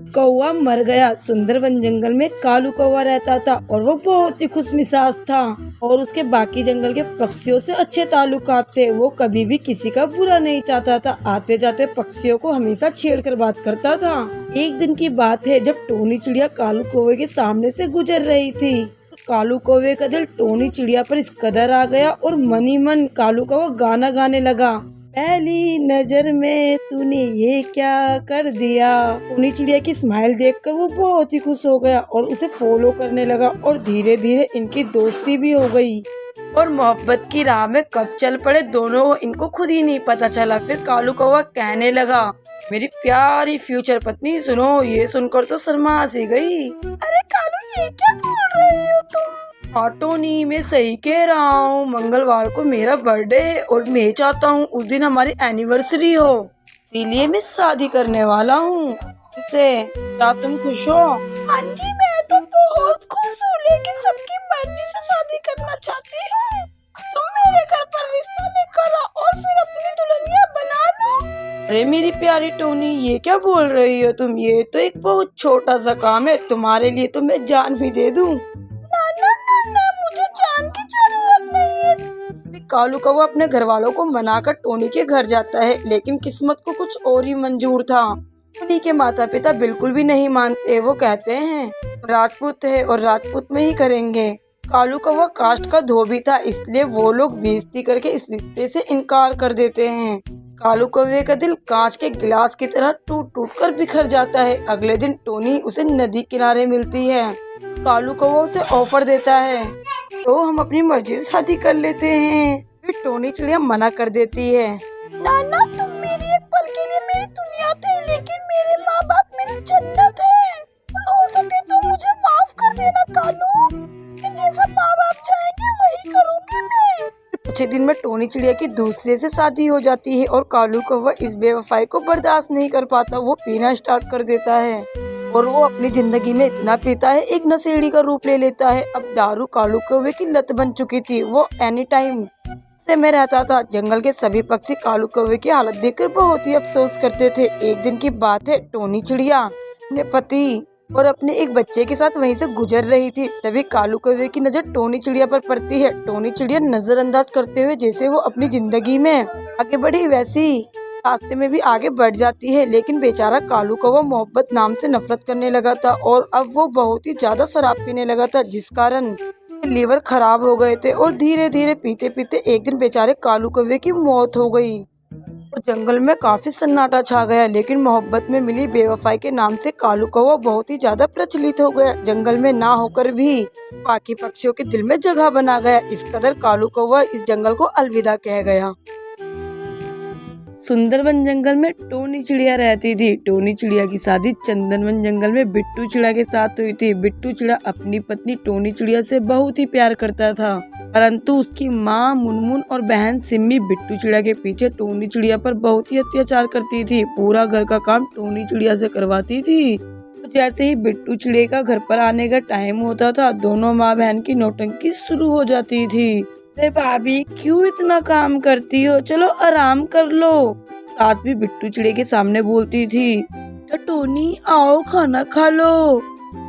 कौवा मर गया। सुंदर वन जंगल में कालू कौवा रहता था और वो बहुत ही खुशमिजाज था और उसके बाकी जंगल के पक्षियों से अच्छे ताल्लुकात थे। वो कभी भी किसी का बुरा नहीं चाहता था। आते जाते पक्षियों को हमेशा छेड़कर बात करता था। एक दिन की बात है जब टोनी चिड़िया कालू कौवे के सामने से गुजर रही थी। कालू कौवे का दिल टोनी चिड़िया पर इस कदर आ गया और मन ही मन कालू कौवा गाना गाने लगा। पहली नजर में तूने ये क्या कर दिया। टोनी चिड़िया की स्माइल देखकर वो बहुत ही खुश हो गया और उसे फॉलो करने लगा और धीरे धीरे इनकी दोस्ती भी हो गई। और मोहब्बत की राह में कब चल पड़े दोनों इनको खुद ही नहीं पता चला। फिर कालू कौवा कहने लगा, मेरी प्यारी फ्यूचर पत्नी सुनो। ये सुनकर तो शर्मा सी गई। अरे कालू ये क्या बोल रहे हो तुम? हाँ टोनी मैं सही कह रहा हूँ। मंगलवार को मेरा बर्थडे है और मैं चाहता हूँ उस दिन हमारी एनिवर्सरी हो, इसीलिए मैं शादी करने वाला हूँ तुमसे। क्या तुम खुश हो? हाँ जी मैं तो बहुत खुश हूँ, लेकिन सबकी मर्जी से शादी करना चाहती हूँ। तुम मेरे घर पर रिश्ता लेकर आओ और फिर अपनी दुल्हनिया बना लो। अरे मेरी प्यारी टोनी ये क्या बोल रही हो तुम? ये तो एक बहुत छोटा सा काम है, तुम्हारे लिए तो मैं जान भी दे दूँ। ना, मुझे जान की जरूरत नहीं है। कालू कौवा अपने घर वालों को मनाकर टोनी के घर जाता है, लेकिन किस्मत को कुछ और ही मंजूर था। टोनी के माता पिता बिल्कुल भी नहीं मानते। वो कहते हैं राजपूत है और राजपूत में ही करेंगे। कालू कौवा कास्ट का धोबी था, इसलिए वो लोग बेइज्जती करके इस रिश्ते से इनकार कर देते हैं। कालू कौवे का दिल कांच के गिलास की तरह टूट टूट कर बिखर जाता है। अगले दिन टोनी उसे नदी किनारे मिलती है। कालू कौवा उसे ऑफर देता है तो हम अपनी मर्जी से शादी कर लेते हैं। फिर टोनी चिड़िया मना कर देती है। ना तुम मेरी एक पल के लिए मेरी दुनिया थे, लेकिन मेरे माँ बाप मेरी जन्नत है। हो सके तो मुझे माफ कर देना कालू, जैसा माँ बाप चाहेंगे वही करूँगी मैं। कुछ ही दिन में टोनी चिड़िया की दूसरे से शादी हो जाती है और कालू कौवा इस बेवफाई को बर्दाश्त नहीं कर पाता। वो पीना स्टार्ट कर देता है और वो अपनी जिंदगी में इतना पीता है एक नशेड़ी का रूप ले लेता है। अब दारू कालू कौवे की लत बन चुकी थी। वो एनी टाइम से में रहता था। जंगल के सभी पक्षी कालू कौवे की हालत देखकर बहुत ही अफसोस करते थे। एक दिन की बात है, टोनी चिड़िया अपने पति और अपने एक बच्चे के साथ वहीं से गुजर रही थी। तभी कालू कौवे की नजर टोनी चिड़िया पर पड़ती है। टोनी चिड़िया नजरअंदाज करते हुए जैसे वो अपनी जिंदगी में आगे बढ़ी वैसी रास्ते में भी आगे बढ़ जाती है। लेकिन बेचारा कालू कौवा मोहब्बत नाम से नफरत करने लगा था और अब वो बहुत ही ज्यादा शराब पीने लगा था, जिस कारण लीवर खराब हो गए थे। और धीरे धीरे पीते पीते एक दिन बेचारे कालू कौवे की मौत हो गई और जंगल में काफी सन्नाटा छा गया। लेकिन मोहब्बत में मिली बेवफाई के नाम से कालू कौवा बहुत ही ज्यादा प्रचलित हो गया। जंगल में ना होकर भी बाकी पक्षियों के दिल में जगह बना गया। इस कदर कालू कौवा इस जंगल को अलविदा कह गया। सुंदरवन जंगल में टोनी चिड़िया रहती थी। टोनी चिड़िया की शादी चंदनवन जंगल में बिट्टू चिड़िया के साथ हुई थी। बिट्टू चिड़िया अपनी पत्नी टोनी चिड़िया से बहुत ही प्यार करता था, परंतु उसकी माँ मुनमुन और बहन सिम्मी बिट्टू चिड़िया के पीछे टोनी चिड़िया पर बहुत ही अत्याचार करती थी। पूरा घर का काम टोनी चिड़िया से करवाती थी। जैसे ही बिट्टू चिड़िया का घर पर आने का टाइम होता था, दोनों माँ बहन की नौटंकी शुरू हो जाती थी। अरे भाभी क्यों इतना काम करती हो, चलो आराम कर लो। सास भी बिट्टू चिड़िया के सामने बोलती थी, तो टोनी आओ खाना खा लो।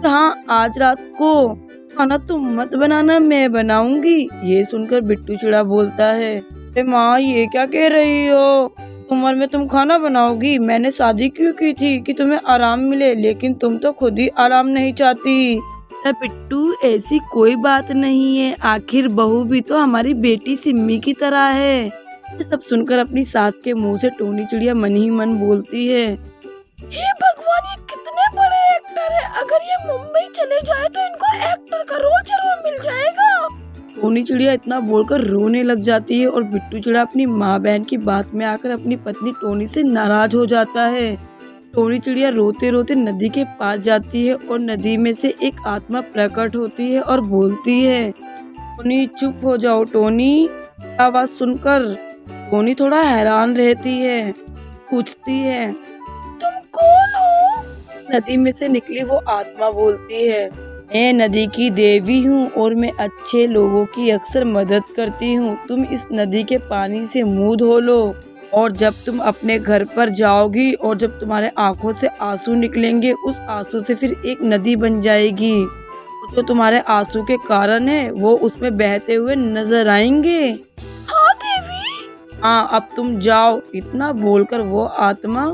हाँ आज रात को खाना तुम मत बनाना, मैं बनाऊंगी। ये सुनकर बिट्टू चिड़िया बोलता है, अरे माँ ये क्या कह रही हो, उम्र में तुम खाना बनाओगी? मैंने शादी क्यों की थी कि तुम्हें आराम मिले, लेकिन तुम तो खुद ही आराम नहीं चाहती। बिट्टू ऐसी कोई बात नहीं है, आखिर बहू भी तो हमारी बेटी सिम्मी की तरह है। ये सब सुनकर अपनी सास के मुंह से टोनी चिड़िया मन ही मन बोलती है, हे भगवान ये कितने बड़े एक्टर है, अगर ये मुंबई चले जाए तो इनको एक्टर का रोल जरूर मिल जाएगा। टोनी चिड़िया इतना बोलकर रोने लग जाती है और बिट्टू चिड़िया अपनी माँ बहन की बात में आकर अपनी पत्नी टोनी से नाराज हो जाता है। टोनी चिड़िया रोते रोते नदी के पास जाती है और नदी में से एक आत्मा प्रकट होती है और बोलती है, टोनी चुप हो जाओ। टोनी आवाज सुनकर टोनी थोड़ा हैरान रहती है, पूछती है, तुम कौन हो? नदी में से निकली वो आत्मा बोलती है, मैं नदी की देवी हूँ और मैं अच्छे लोगों की अक्सर मदद करती हूँ। तुम इस नदी के पानी से मुंह धो लो और जब तुम अपने घर पर जाओगी और जब तुम्हारे आंखों से आंसू निकलेंगे, उस आंसू से फिर एक नदी बन जाएगी और जो तुम्हारे आंसू के कारण है वो उसमें बहते हुए नजर आएंगे। हाँ देवी। हाँ, अब तुम जाओ। इतना बोलकर वो आत्मा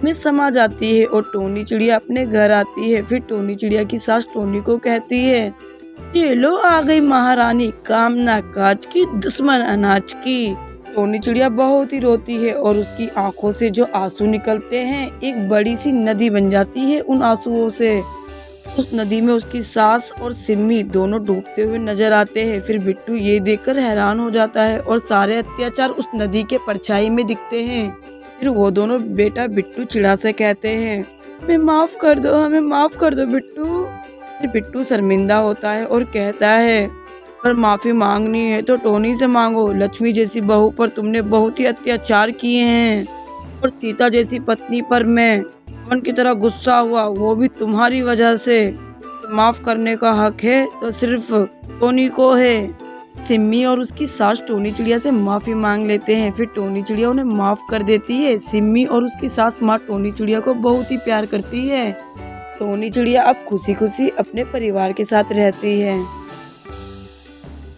में समा जाती है और टोनी चिड़िया अपने घर आती है। फिर टोनी चिड़िया की सास टोनी को कहती है, ये लो आ गई महारानी, कामना काज की, दुश्मन अनाज की। टोनी चिड़िया बहुत ही रोती है और उसकी आंखों से जो आंसू निकलते हैं एक बड़ी सी नदी बन जाती है उन आंसुओं से। उस नदी में उसकी सास और सिम्मी दोनों डूबते हुए नजर आते हैं। फिर बिट्टू ये देखकर हैरान हो जाता है और सारे अत्याचार उस नदी के परछाई में दिखते हैं। फिर वो दोनों बेटा बिट्टू चिड़ा से कहते हैं, हमें माफ कर दो, हमें माफ कर दो बिट्टू। फिर बिट्टू शर्मिंदा होता है और कहता है, पर माफी मांगनी है तो टोनी से मांगो। लक्ष्मी जैसी बहू पर तुमने बहुत ही अत्याचार किए हैं और सीता जैसी पत्नी पर मैं पवन की तरह गुस्सा हुआ, वो भी तुम्हारी वजह से। तो माफ करने का हक है तो सिर्फ टोनी को है। सिम्मी और उसकी सास टोनी चिड़िया से माफी मांग लेते हैं। फिर टोनी चिड़िया उन्हें माफ कर देती है। सिम्मी और उसकी सास माँ टोनी चिड़िया को बहुत ही प्यार करती है। टोनी चिड़िया अब खुशी खुशी अपने परिवार के साथ रहती है।